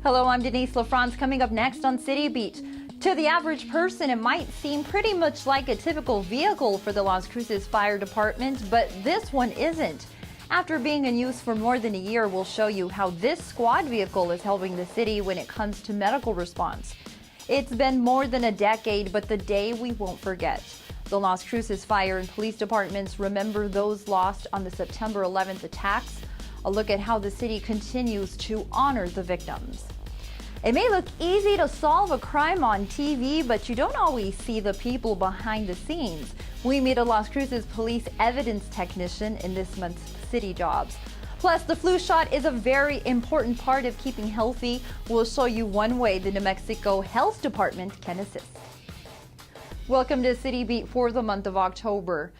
Hello, I'm Denise LaFrance. Coming up next on City Beat. To the average person, it might seem pretty much like a typical vehicle for the Las Cruces Fire Department, but this one isn't. After being in use for more than a year, we'll show you how this squad vehicle is helping the city when it comes to medical response. It's been more than a decade, but the day we won't forget. The Las Cruces Fire and Police Departments remember those lost on the September 11th attacks. A look at how the city continues to honor the victims. It may look easy to solve a crime on TV, but you don't always see the people behind the scenes. We meet a Las Cruces police evidence technician in this month's City Jobs. Plus, the flu shot is a very important part of keeping healthy. We'll show you one way the New Mexico Health Department can assist. Welcome to City Beat for the month of October.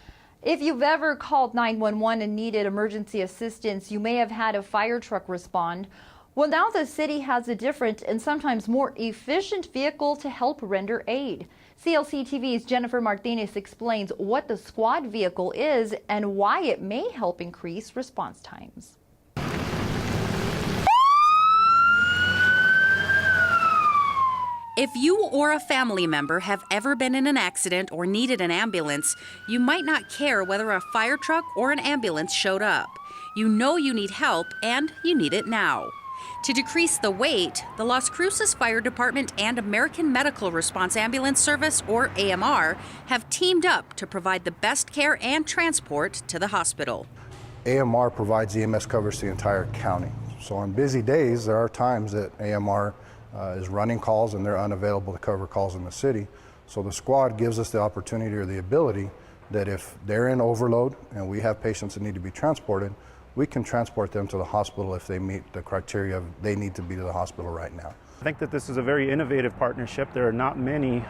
If you've ever called 911 and needed emergency assistance, you may have had a fire truck respond. Well, now the city has a different and sometimes more efficient vehicle to help render aid. CLC TV's Jennifer Martinez explains what the squad vehicle is and why it may help increase response times. If you or a family member have ever been in an accident or needed an ambulance, you might not care whether a fire truck or an ambulance showed up. You know you need help and you need it now. To decrease the wait, the Las Cruces Fire Department and American Medical Response Ambulance Service, or AMR, have teamed up to provide the best care and transport to the hospital. AMR provides EMS coverage to the entire county. So on busy days, there are times that AMR is running calls and they're unavailable to cover calls in the city. So the squad gives us the opportunity or the ability that if they're in overload and we have patients that need to be transported, we can transport them to the hospital if they meet the criteria of they need to be to the hospital right now. I think that this is a very innovative partnership. There are not many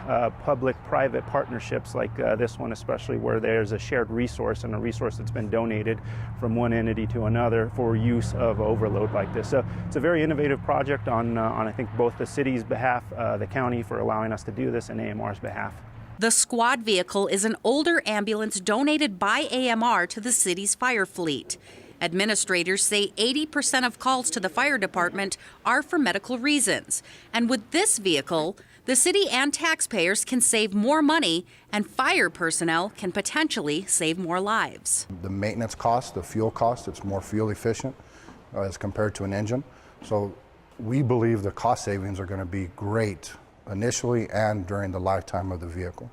public-private partnerships like this one, especially where there's a shared resource and a resource that's been donated from one entity to another for use of overload like this. So it's a very innovative project on I think both the city's behalf, the county for allowing us to do this, and AMR's behalf. The squad vehicle is an older ambulance donated by AMR to the city's fire fleet. Administrators say 80% of calls to the fire department are for medical reasons. And with this vehicle, the city and taxpayers can save more money and fire personnel can potentially save more lives. The maintenance cost, the fuel cost, it's more fuel efficient as compared to an engine. So we believe the cost savings are going to be great initially and during the lifetime of the vehicle.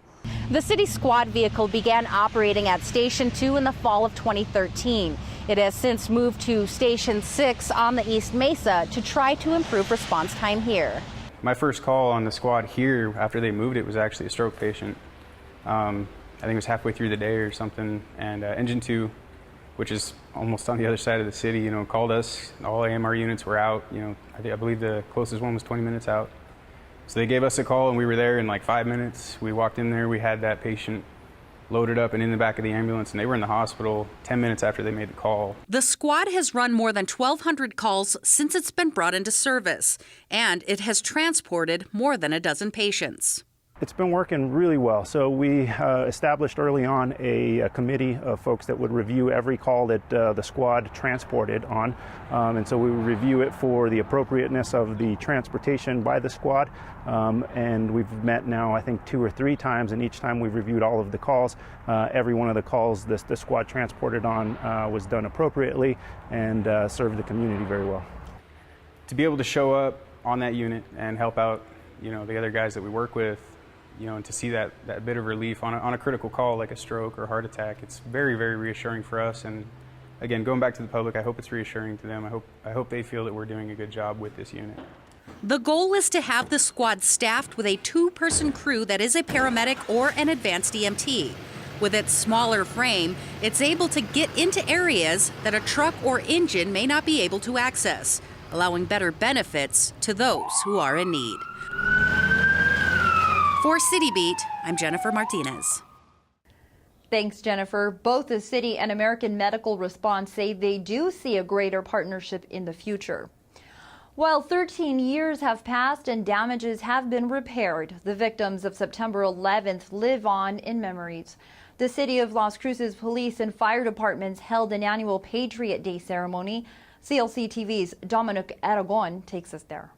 The city squad vehicle began operating at Station 2 in the fall of 2013. It has since moved to Station 6 on the East Mesa to try to improve response time here. My first call on the squad here after they moved it was actually a stroke patient. I think it was halfway through the day or something, and Engine 2, which is almost on the other side of the city, called us. All AMR units were out. I believe the closest one was 20 minutes out. So they gave us a call and we were there in like 5 minutes. We walked in there, we had that patient loaded up and in the back of the ambulance, and they were in the hospital 10 minutes after they made the call. The squad has run more than 1,200 calls since it's been brought into service, and it has transported more than a dozen patients. It's been working really well. So we established early on a committee of folks that would review every call that the squad transported on. And so we would review it for the appropriateness of the transportation by the squad. And we've met now, I think, 2 or 3 times, and each time we've reviewed all of the calls. Every one of the calls the squad transported on was done appropriately and served the community very well. To be able to show up on that unit and help out, the other guys that we work with, and to see that bit of relief on a critical call like a stroke or heart attack, it's very, very reassuring for us. And again, going back to the public, I hope it's reassuring to them. I hope they feel that we're doing a good job with this unit. The goal is to have the squad staffed with a 2-person crew that is a paramedic or an advanced EMT. With its smaller frame, it's able to get into areas that a truck or engine may not be able to access, allowing better benefits to those who are in need. For City Beat, I'm Jennifer Martinez. Thanks, Jennifer. Both the city and American Medical Response say they do see a greater partnership in the future. While 13 years have passed and damages have been repaired, the victims of September 11th live on in memories. The city of Las Cruces police and fire departments held an annual Patriot Day ceremony. CLC TV's Dominic Aragon takes us there.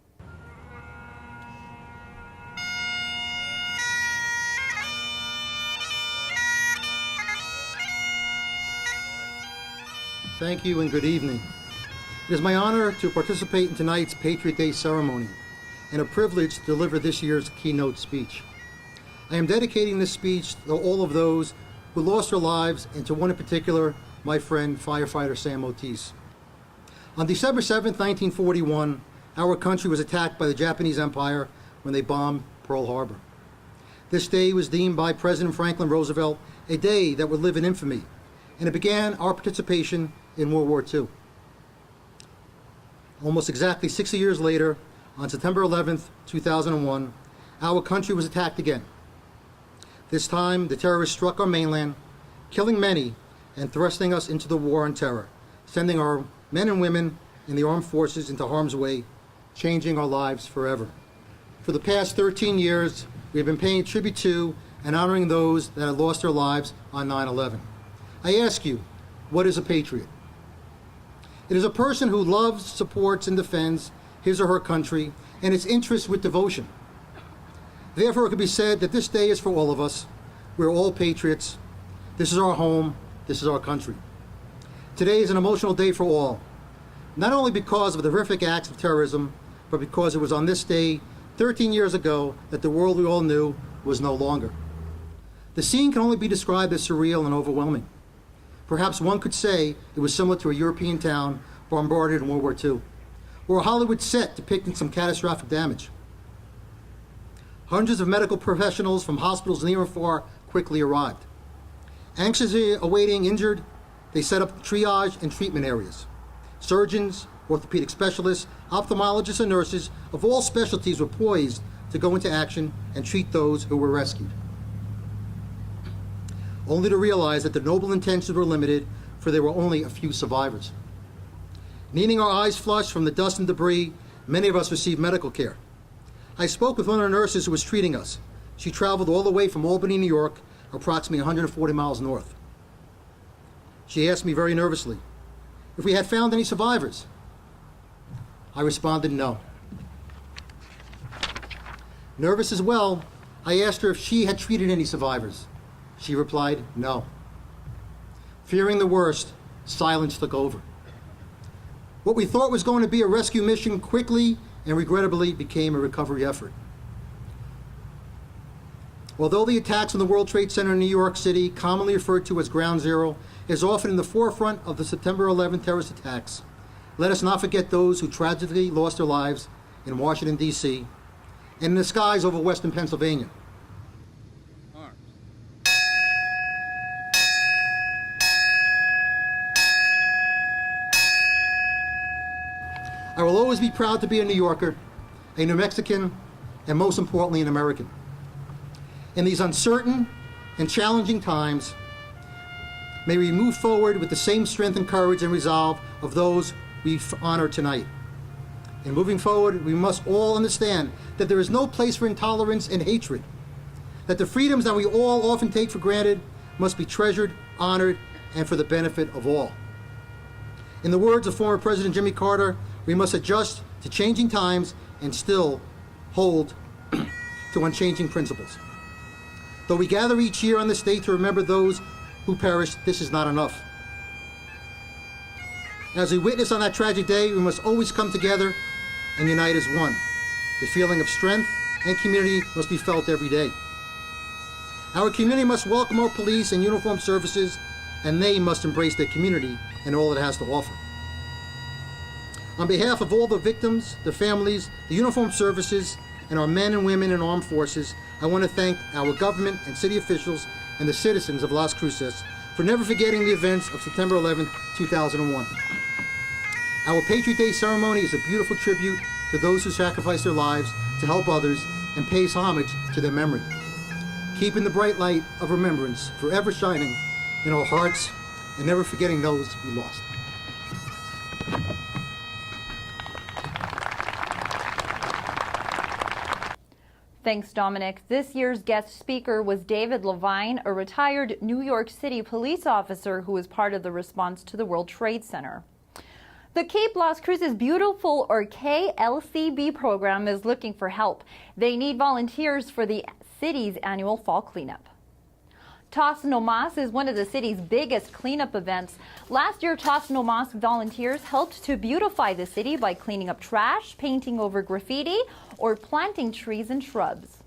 Thank you and good evening. It is my honor to participate in tonight's Patriot Day ceremony and a privilege to deliver this year's keynote speech. I am dedicating this speech to all of those who lost their lives and to one in particular, my friend, firefighter Sam Otis. On December 7, 1941, our country was attacked by the Japanese Empire when they bombed Pearl Harbor. This day was deemed by President Franklin Roosevelt a day that would live in infamy, and it began our participation in World War II. Almost exactly 60 years later, on September 11, 2001, our country was attacked again. This time, the terrorists struck our mainland, killing many and thrusting us into the war on terror, sending our men and women in the armed forces into harm's way, changing our lives forever. For the past 13 years, we have been paying tribute to and honoring those that have lost their lives on 9/11. I ask you, what is a patriot? It is a person who loves, supports, and defends his or her country and its interests with devotion. Therefore, it can be said that this day is for all of us. We're all patriots. This is our home. This is our country. Today is an emotional day for all, not only because of the horrific acts of terrorism, but because it was on this day 13 years ago that the world we all knew was no longer. The scene can only be described as surreal and overwhelming. Perhaps one could say it was similar to a European town bombarded in World War II, or a Hollywood set depicting some catastrophic damage. Hundreds of medical professionals from hospitals near and far quickly arrived. Anxiously awaiting injured, they set up triage and treatment areas. Surgeons, orthopedic specialists, ophthalmologists, and nurses of all specialties were poised to go into action and treat those who were rescued. Only to realize that their noble intentions were limited, for there were only a few survivors. Needing our eyes flushed from the dust and debris, many of us received medical care. I spoke with one of the nurses who was treating us. She traveled all the way from Albany, New York, approximately 140 miles north. She asked me very nervously if we had found any survivors. I responded, no. Nervous as well, I asked her if she had treated any survivors. She replied, no. Fearing the worst, silence took over. What we thought was going to be a rescue mission quickly and regrettably became a recovery effort. Although the attacks on the World Trade Center in New York City, commonly referred to as Ground Zero, is often in the forefront of the September 11 terrorist attacks, let us not forget those who tragically lost their lives in Washington, D.C., and in the skies over western Pennsylvania. I will always be proud to be a New Yorker, a New Mexican, and most importantly, an American. In these uncertain and challenging times, may we move forward with the same strength and courage and resolve of those we honor tonight. In moving forward, we must all understand that there is no place for intolerance and hatred, that the freedoms that we all often take for granted must be treasured, honored, and for the benefit of all. In the words of former President Jimmy Carter, we must adjust to changing times and still hold to unchanging principles. Though we gather each year on this day to remember those who perished, this is not enough. As we witness on that tragic day, we must always come together and unite as one. The feeling of strength and community must be felt every day. Our community must welcome our police and uniformed services, and they must embrace their community and all it has to offer. On behalf of all the victims, the families, the uniformed services, and our men and women in armed forces, I want to thank our government and city officials and the citizens of Las Cruces for never forgetting the events of September 11, 2001. Our Patriot Day ceremony is a beautiful tribute to those who sacrificed their lives to help others and pays homage to their memory, keeping the bright light of remembrance forever shining in our hearts and never forgetting those we lost. Thanks, Dominic. This year's guest speaker was David Levine, a retired New York City police officer who was part of the response to the World Trade Center. The Keep Las Cruces Beautiful, or KLCB program, is looking for help. They need volunteers for the city's annual fall cleanup. Toss No Mas is one of the city's biggest cleanup events. Last year, Toss No Mas volunteers helped to beautify the city by cleaning up trash, painting over graffiti, or planting trees and shrubs.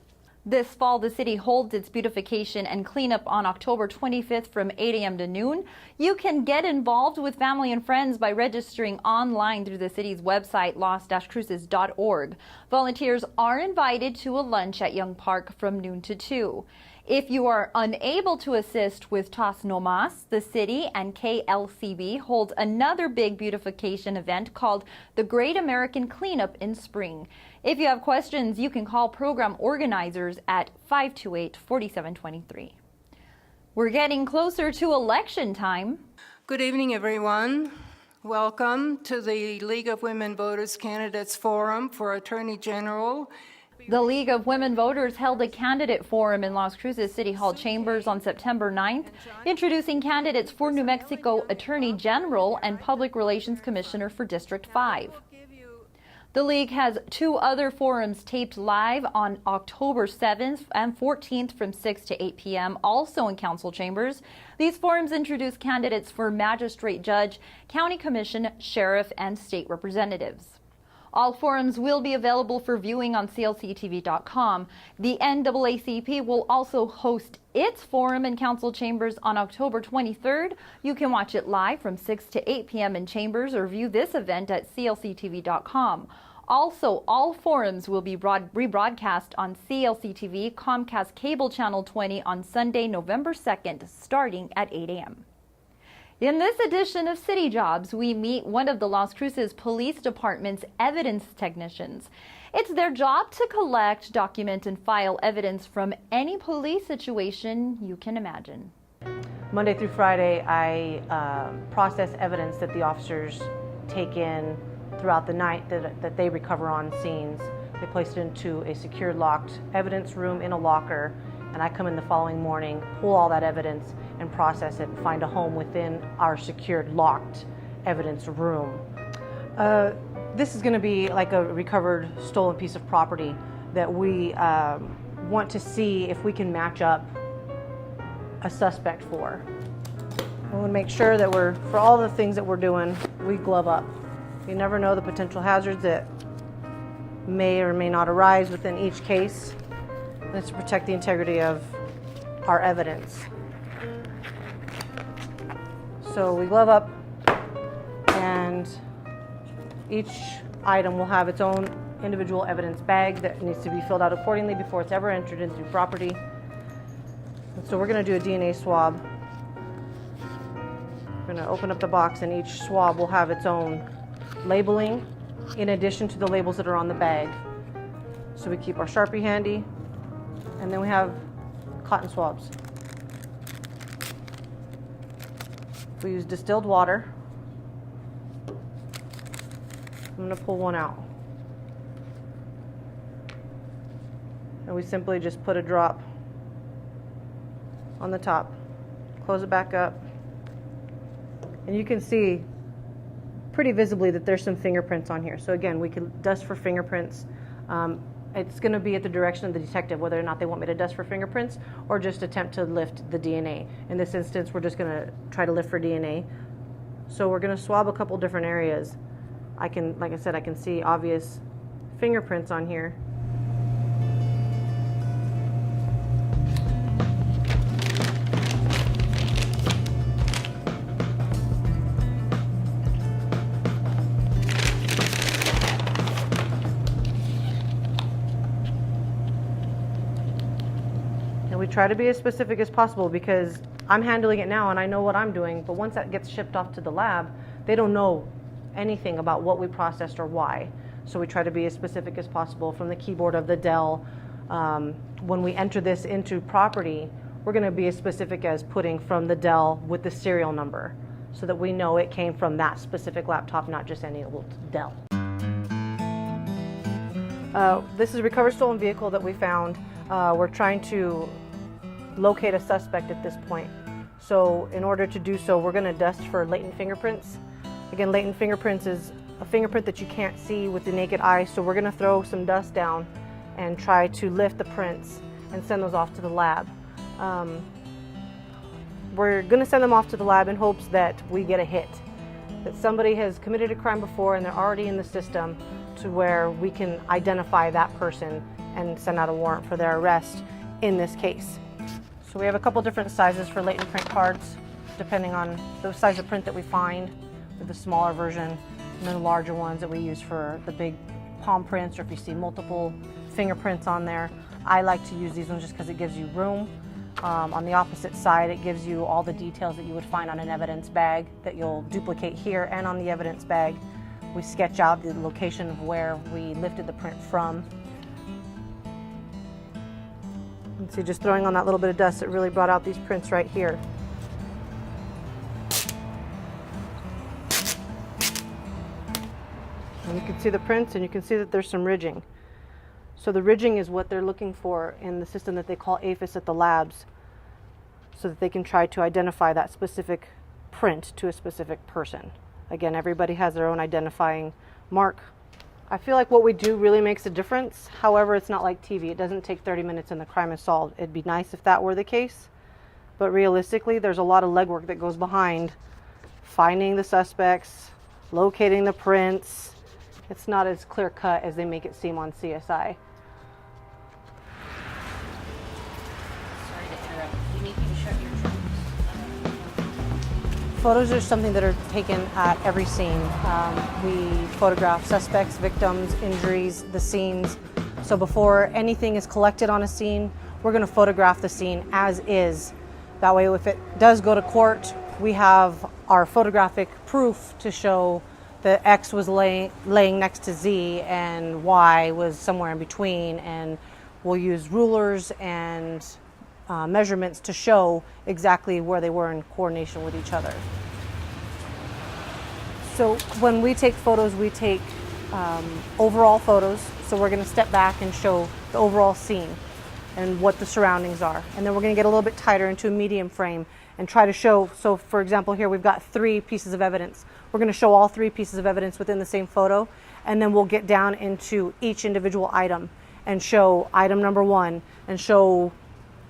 This fall, the city holds its beautification and cleanup on October 25th from 8 a.m. to noon. You can get involved with family and friends by registering online through the city's website, los-cruces.org. Volunteers are invited to a lunch at Young Park from noon to 2. If you are unable to assist with Toss No Mas, the city and KLCB holds another big beautification event called the Great American Cleanup in spring. If you have questions, you can call program organizers at 528-4723. We're getting closer to election time. Good evening, everyone. Welcome to the League of Women Voters Candidates Forum for Attorney General. The League of Women Voters held a candidate forum in Las Cruces City Hall chambers on September 9th, introducing candidates for New Mexico Attorney General and Public Relations Commissioner for District 5. The League has 2 other forums taped live on October 7th and 14th from 6 to 8 p.m., also in council chambers. These forums introduce candidates for magistrate judge, county commission, sheriff, and state representatives. All forums will be available for viewing on clctv.com. The NAACP will also host its forum in council chambers on October 23rd. You can watch it live from 6 to 8 p.m. in chambers or view this event at clctv.com. Also, all forums will be rebroadcast on CLC-TV, Comcast Cable Channel 20 on Sunday, November 2nd, starting at 8 a.m. In this edition of City Jobs, we meet one of the Las Cruces Police Department's evidence technicians. It's their job to collect, document, and file evidence from any police situation you can imagine. Monday through Friday, I process evidence that the officers take in throughout the night that they recover on scenes. They place it into a secured locked evidence room in a locker, and I come in the following morning, pull all that evidence, and process it and find a home within our secured locked evidence room. This is going to be like a recovered stolen piece of property that we want to see if we can match up a suspect for. We want to make sure that for all the things that we're doing, we glove up. You never know the potential hazards that may or may not arise within each case. And it's to protect the integrity of our evidence. So we glove up, and each item will have its own individual evidence bag that needs to be filled out accordingly before it's ever entered into property. And so we're going to do a DNA swab. We're going to open up the box, and each swab will have its own labeling in addition to the labels that are on the bag. So we keep our Sharpie handy, and then we have cotton swabs. We use distilled water. I'm going to pull one out. And we simply just put a drop on the top, close it back up, and you can see pretty visibly that there's some fingerprints on here. So again, we can dust for fingerprints. It's going to be at the direction of the detective whether or not they want me to dust for fingerprints or just attempt to lift the DNA. In this instance, we're just going to try to lift for DNA. So we're going to swab a couple different areas. Like I said, I can see obvious fingerprints on here. We try to be as specific as possible because I'm handling it now and I know what I'm doing, but once that gets shipped off to the lab, they don't know anything about what we processed or why. So we try to be as specific as possible from the keyboard of the Dell. When we enter this into property, we're going to be as specific as putting from the Dell with the serial number so that we know it came from that specific laptop, not just any old Dell. This is a recovered stolen vehicle that we found. We're trying to locate a suspect at this point. So in order to do so, we're going to dust for latent fingerprints. Again, latent fingerprints is a fingerprint that you can't see with the naked eye, so we're going to throw some dust down and try to lift the prints and send those off to the lab. we're going to send them off to the lab in hopes that we get a hit, that somebody has committed a crime before and they're already in the system to where we can identify that person and send out a warrant for their arrest in this case. So we have a couple different sizes for latent print cards, depending on the size of print that we find, with the smaller version, and then the larger ones that we use for the big palm prints, or if you see multiple fingerprints on there. I like to use these ones just because it gives you room. On the opposite side, it gives you all the details that you would find on an evidence bag that you'll duplicate here, and on the evidence bag we sketch out the location of where we lifted the print from. And see, just throwing on that little bit of dust, it really brought out these prints right here. And you can see the prints, and you can see that there's some ridging. So the ridging is what they're looking for in the system that they call APHIS at the labs, so that they can try to identify that specific print to a specific person. Again, everybody has their own identifying mark. I feel like what we do really makes a difference. However, it's not like TV. It doesn't take 30 minutes and the crime is solved. It'd be nice if that were the case, but realistically, there's a lot of legwork that goes behind finding the suspects, locating the prints. It's not as clear cut as they make it seem on CSI. Sorry to interrupt. We need you to shut your trunks. Photos are something that are taken at every scene. We photograph suspects, victims, injuries, the scenes. So before anything is collected on a scene, we're going to photograph the scene as is. That way, if it does go to court, we have our photographic proof to show that X was laying next to Z and Y was somewhere in between, and we'll use rulers and measurements to show exactly where they were in coordination with each other. So when we take photos, we take overall photos. So we're going to step back and show the overall scene and what the surroundings are. And then we're going to get a little bit tighter into a medium frame and try to show, so for example here we've got 3 pieces of evidence. We're going to show all 3 pieces of evidence within the same photo, and then we'll get down into each individual item and show item number 1 and show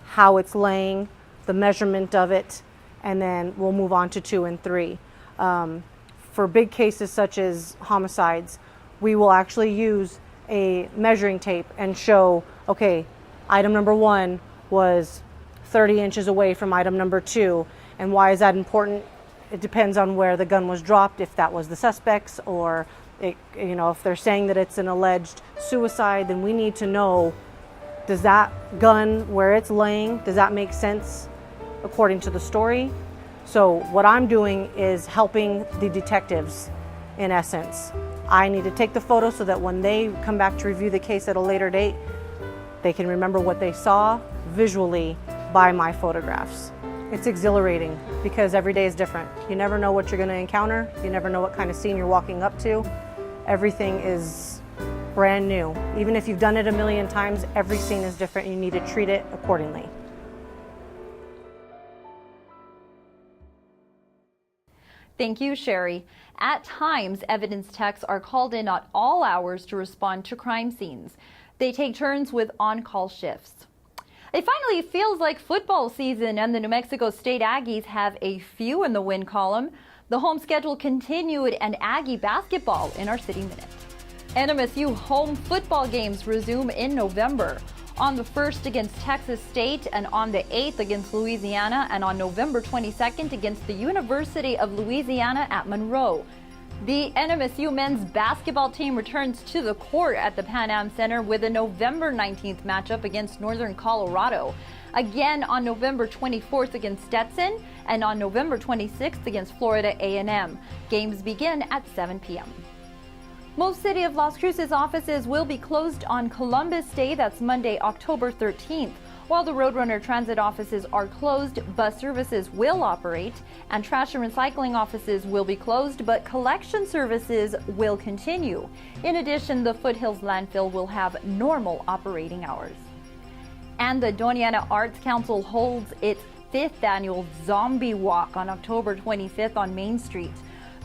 how it's laying, the measurement of it, and then we'll move on to 2 and 3. For big cases such as homicides, we will actually use a measuring tape and show, okay, item number 1 was 30 inches away from item number 2. And why is that important? It depends on where the gun was dropped, if that was the suspect's, or if they're saying that it's an alleged suicide, then we need to know, does that gun, where it's laying, does that make sense according to the story? So what I'm doing is helping the detectives, in essence. I need to take the photo so that when they come back to review the case at a later date, they can remember what they saw visually by my photographs. It's exhilarating because every day is different. You never know what you're going to encounter. You never know what kind of scene you're walking up to. Everything is brand new. Even if you've done it a million times, every scene is different. You need to treat it accordingly. Thank you, Sherry. At times, evidence techs are called in at all hours to respond to crime scenes. They take turns with on-call shifts. It finally feels like football season, and the New Mexico State Aggies have a few in the win column. The home schedule continued, and Aggie basketball in our City Minute. NMSU home football games resume in November. On the 1st against Texas State, and on the 8th against Louisiana, and on November 22nd against the University of Louisiana at Monroe. The NMSU men's basketball team returns to the court at the Pan Am Center with a November 19th matchup against Northern Colorado. Again on November 24th against Stetson, and on November 26th against Florida A&M. Games begin at 7 p.m. Most City of Las Cruces offices will be closed on Columbus Day, that's Monday, October 13th. While the Roadrunner Transit offices are closed, bus services will operate, and trash and recycling offices will be closed, but collection services will continue. In addition, the Foothills landfill will have normal operating hours. And the Doñana Arts Council holds its 5th annual Zombie Walk on October 25th on Main Street.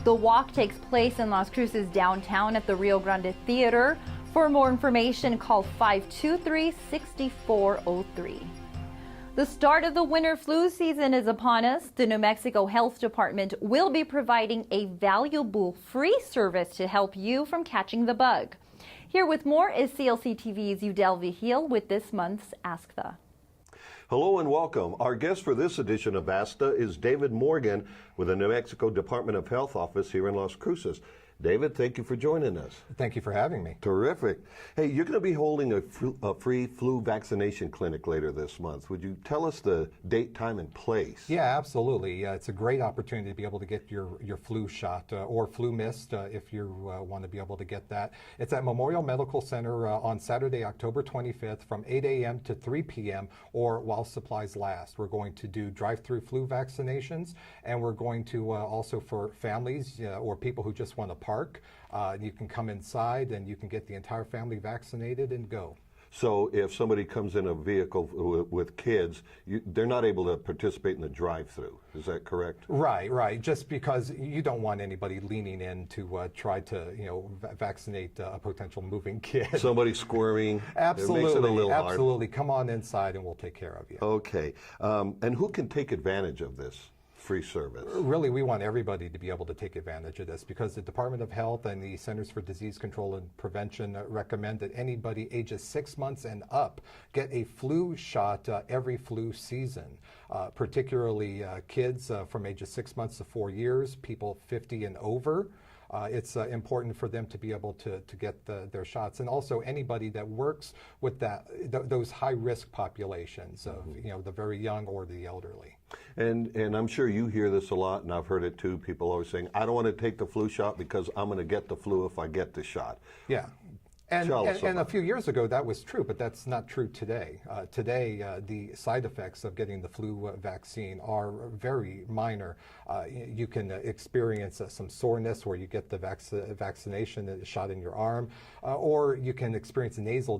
The walk takes place in Las Cruces downtown at the Rio Grande Theater. For more information, call 523-6403. The start of the winter flu season is upon us. The New Mexico Health Department will be providing a valuable free service to help you from catching the bug. Here with more is CLC TV's Udell Vigil with this month's Ask the. Hello and welcome. Our guest for this edition of ASTA is David Morgan with the New Mexico Department of Health office here in Las Cruces. David, thank you for joining us. Thank you for having me. Terrific. Hey, you're going to be holding a free flu vaccination clinic later this month. Would you tell us the date, time, and place? Yeah, absolutely. It's a great opportunity to be able to get your flu shot or flu mist if you want to be able to get that. It's at Memorial Medical Center on Saturday, October 25th from 8 a.m. to 3 p.m. or while supplies last. We're going to do drive-through flu vaccinations, and we're going to also for families or people who just want to park. You can come inside and you can get the entire family vaccinated and go. So if somebody comes in a vehicle with kids, they're not able to participate in the drive-through. Is that correct? Right. Just because you don't want anybody leaning in to try to, vaccinate a potential moving kid. Somebody squirming. Absolutely. It makes it a little hard. Absolutely. Come on inside and we'll take care of you. Okay. And who can take advantage of this free service? Really, we want everybody to be able to take advantage of this because the Department of Health and the Centers for Disease Control and Prevention recommend that anybody ages 6 months and up get a flu shot every flu season, particularly kids from ages 6 months to 4 years, people 50 and over. It's important for them to be able to get their shots, and also anybody that works with those high-risk populations of the very young or the elderly. And I'm sure you hear this a lot, and I've heard it too. People always saying, "I don't want to take the flu shot because I'm going to get the flu if I get the shot." Yeah. And a few years ago that was true, but that's not true today. Today, the side effects of getting the flu vaccine are very minor. You can experience some soreness where you get the vaccination shot in your arm, or you can experience nasal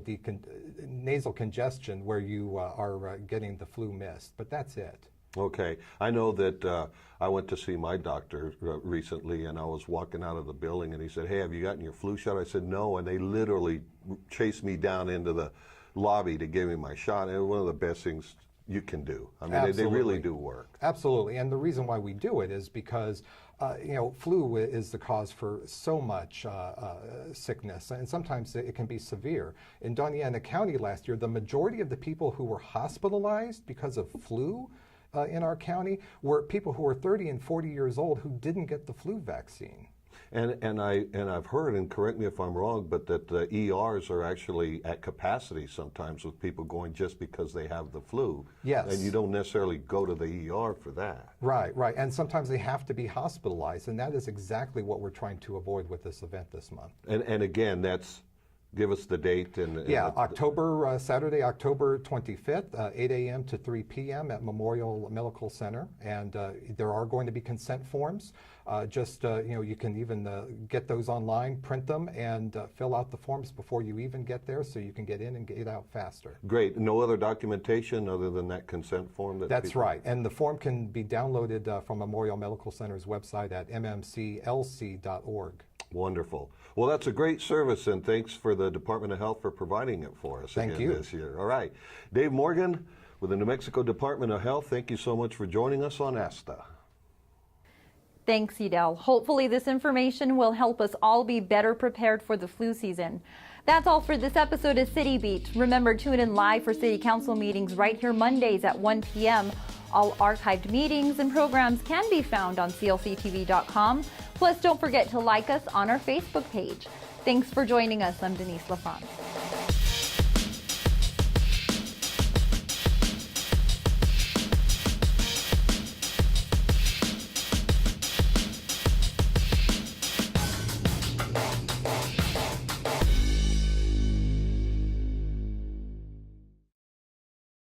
congestion where you are getting the flu mist, but that's it. Okay. I know that I went to see my doctor recently, and I was walking out of the building, and he said, "Hey, have you gotten your flu shot?" I said, "No," and they literally chased me down into the lobby to give me my shot, and it was one of the best things you can do. I mean, they really do work. Absolutely, and the reason why we do it is because flu is the cause for so much sickness, and sometimes it can be severe. In Doña Ana County last year, the majority of the people who were hospitalized because of flu in our county were people who were 30 and 40 years old who didn't get the flu vaccine. And I've heard, and correct me if I'm wrong, but that the ERs are actually at capacity sometimes with people going just because they have the flu. Yes. And you don't necessarily go to the ER for that. Right. And sometimes they have to be hospitalized, and that is exactly what we're trying to avoid with this event this month. And again, give us the date. Saturday, October 25th, 8 a.m. to 3 p.m. at Memorial Medical Center. And there are going to be consent forms. You can even get those online, print them, and fill out the forms before you even get there so you can get in and get out faster. Great. No other documentation other than that consent form? That's right. And the form can be downloaded from Memorial Medical Center's website at mmclc.org. Wonderful. Well, that's a great service, and thanks for the Department of Health for providing it for us Thank you. This year. All right. Dave Morgan with the New Mexico Department of Health, thank you so much for joining us on ASTA. Thanks, Udell. Hopefully this information will help us all be better prepared for the flu season. That's all for this episode of City Beat. Remember, tune in live for City Council meetings right here Mondays at 1 p.m. All archived meetings and programs can be found on clctv.com. Plus, don't forget to like us on our Facebook page. Thanks for joining us. I'm Denise LaFrance.